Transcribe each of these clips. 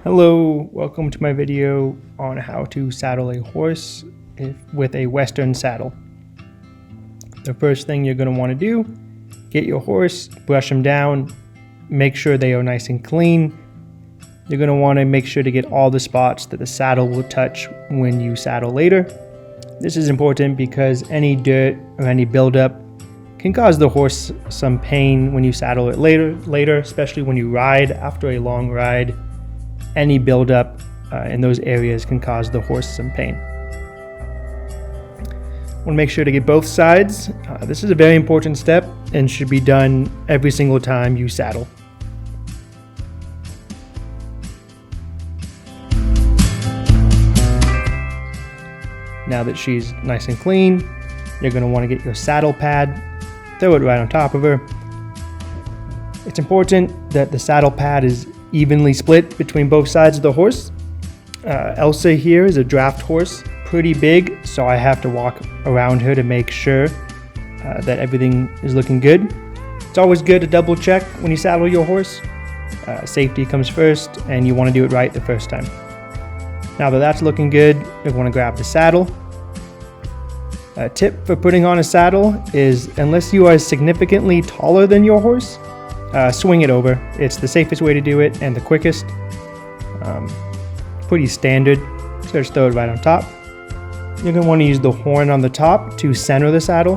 Hello, welcome to my video on how to saddle a horse with a Western saddle. The first thing you're going to want to do, get your horse, brush them down, make sure they are nice and clean. You're going to want to make sure to get all the spots that the saddle will touch when you saddle later. This is important because any dirt or any buildup can cause the horse some pain when you saddle it later, especially when you ride after a long ride. Any buildup in those areas can cause the horse some pain. Want to make sure to get both sides. This is a very important step and should be done every single time you saddle. Now that she's nice and clean, you're going to want to get your saddle pad, throw it right on top of her. It's important that the saddle pad is evenly split between both sides of the horse. Elsa here is a draft horse, pretty big, so I have to walk around her to make sure that everything is looking good. It's always good to double check when you saddle your horse. Safety comes first, and you want to do it right the first time. Now that that's looking good, you want to grab the saddle. A tip for putting on a saddle is, unless you are significantly taller than your horse, swing it over. It's the safest way to do it and the quickest. Pretty standard, so just throw it right on top. You're going to want to use the horn on the top to center the saddle,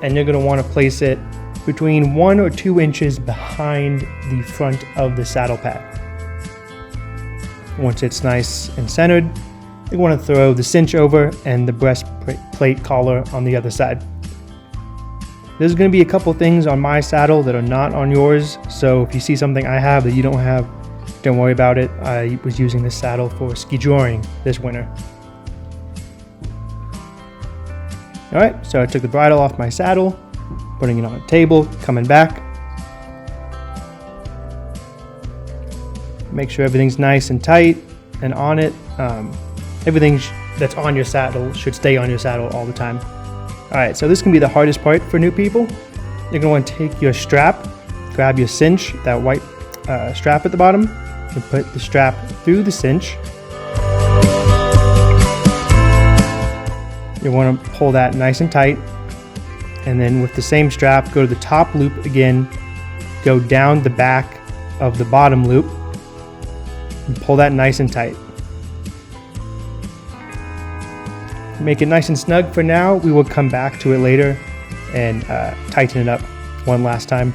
and you're going to want to place it between 1 or 2 inches behind the front of the saddle pad. Once it's nice and centered, you want to throw the cinch over and the breastplate collar on the other side. There's going to be a couple things on my saddle that are not on yours, so if you see something I have that you don't have, don't worry about it. I was using this saddle for ski joring this winter. Alright, so I took the bridle off my saddle, putting it on a table, coming back. Make sure everything's nice and tight and on it. Everything that's on your saddle should stay on your saddle all the time. Alright, so this can be the hardest part for new people. You're going to want to take your strap, grab your cinch, that white strap at the bottom, and put the strap through the cinch. You want to pull that nice and tight, and then with the same strap, go to the top loop again, go down the back of the bottom loop, and pull that nice and tight. Make it nice and snug for now. We will come back to it later and tighten it up one last time.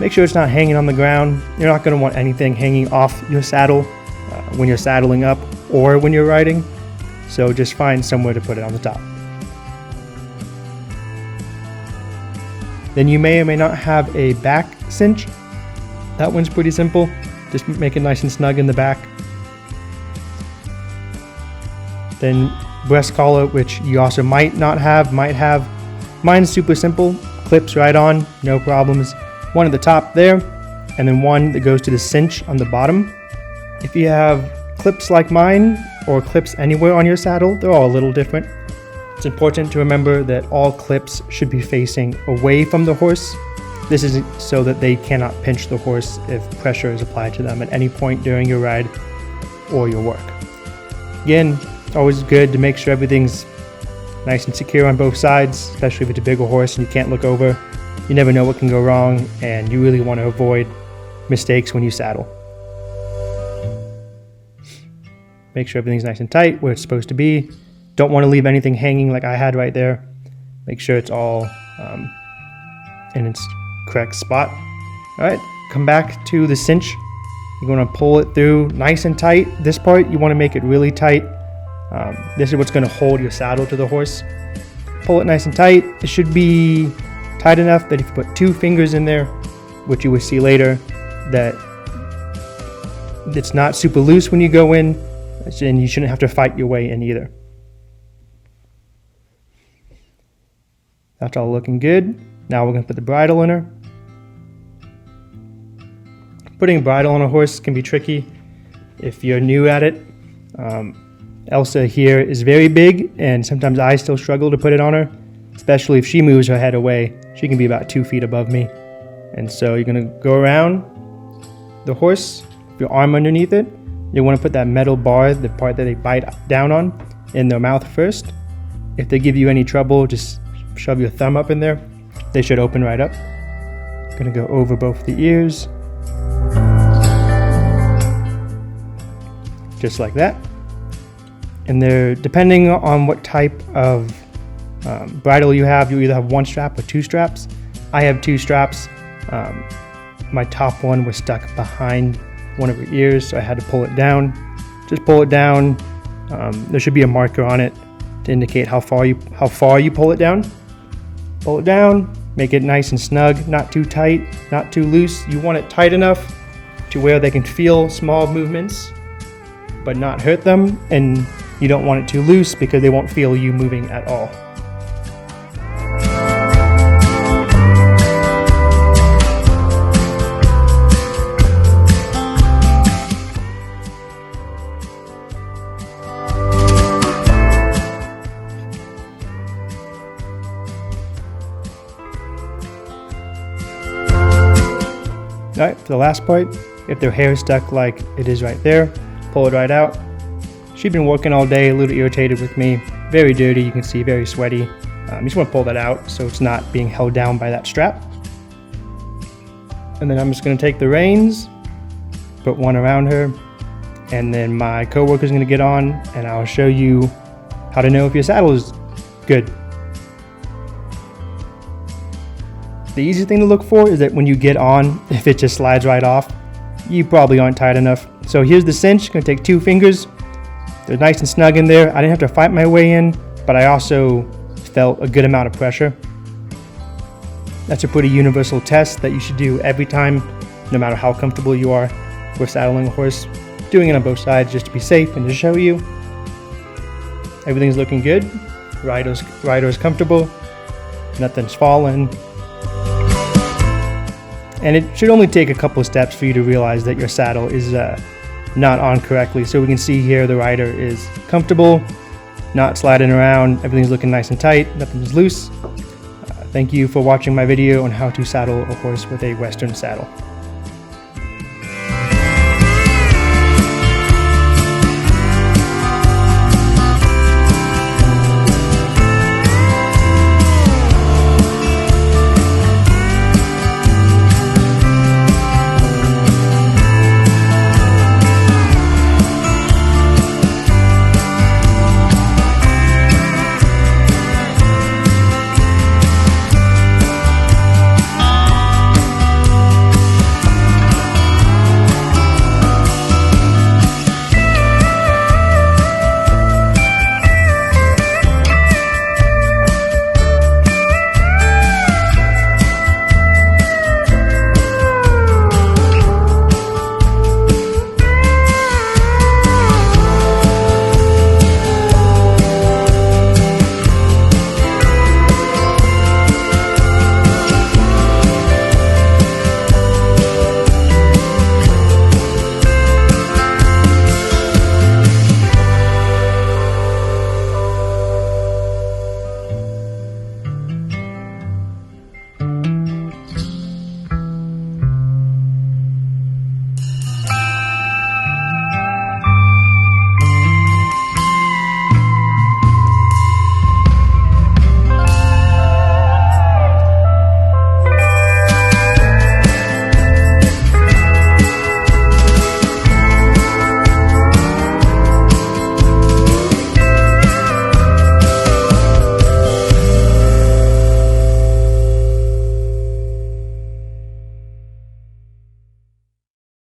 Make sure it's not hanging on the ground. You're not going to want anything hanging off your saddle when you're saddling up or when you're riding. So just find somewhere to put it on the top. Then you may or may not have a back cinch. That one's pretty simple. Just make it nice and snug in the back. Then breast collar, which you also might not have, might have. Mine's super simple, clips right on, no problems. One at the top there, and then one that goes to the cinch on the bottom. If you have clips like mine, or clips anywhere on your saddle, they're all a little different. It's important to remember that all clips should be facing away from the horse. This is so that they cannot pinch the horse if pressure is applied to them at any point during your ride or your work. Again, always good to make sure everything's nice and secure on both sides, especially if it's a bigger horse and you can't look over. You never know what can go wrong, and you really want to avoid mistakes when you saddle. Make sure everything's nice and tight where it's supposed to be. Don't want to leave anything hanging like I had right there. Make sure it's all in its correct spot. Alright, come back to the cinch. You're going to pull it through nice and tight. This part, you want to make it really tight. This is what's going to hold your saddle to the horse. Pull it nice and tight. It should be tight enough that if you put 2 fingers in there, which you will see later, that it's not super loose when you go in, and you shouldn't have to fight your way in either. That's all looking good. Now we're going to put the bridle in her. Putting a bridle on a horse can be tricky if you're new at it. Elsa here is very big, and sometimes I still struggle to put it on her, especially if she moves her head away. She can be about 2 feet above me. And so you're going to go around the horse, your arm underneath it, you want to put that metal bar, the part that they bite down on, in their mouth first. If they give you any trouble, just shove your thumb up in there. They should open right up. Gonna go over both the ears. Just like that. And they're, depending on what type of bridle you have, you either have one strap or two straps. I have two straps. My top one was stuck behind one of her ears, so I had to pull it down. Just pull it down. There should be a marker on it to indicate how far you pull it down. Pull it down, make it nice and snug, not too tight, not too loose. You want it tight enough to where they can feel small movements, but not hurt them, and you don't want it too loose because they won't feel you moving at all. Alright, for the last part, if their hair is stuck like it is right there, pull it right out. She's been working all day, a little irritated with me, very dirty, you can see, very sweaty. You just want to pull that out so it's not being held down by that strap. And then I'm just going to take the reins, put one around her, and then my coworker is going to get on and I'll show you how to know if your saddle is good. The easy thing to look for is that when you get on, if it just slides right off, you probably aren't tight enough. So here's the cinch. Gonna take 2 fingers. They're nice and snug in there. I didn't have to fight my way in, but I also felt a good amount of pressure. That's a pretty universal test that you should do every time, no matter how comfortable you are with saddling a horse. Doing it on both sides just to be safe and to show you. Everything's looking good. Rider's comfortable. Nothing's fallen. And it should only take a couple of steps for you to realize that your saddle is not on correctly. So we can see here the rider is comfortable, not sliding around, everything's looking nice and tight, nothing's loose. Thank you for watching my video on how to saddle a horse with a Western saddle.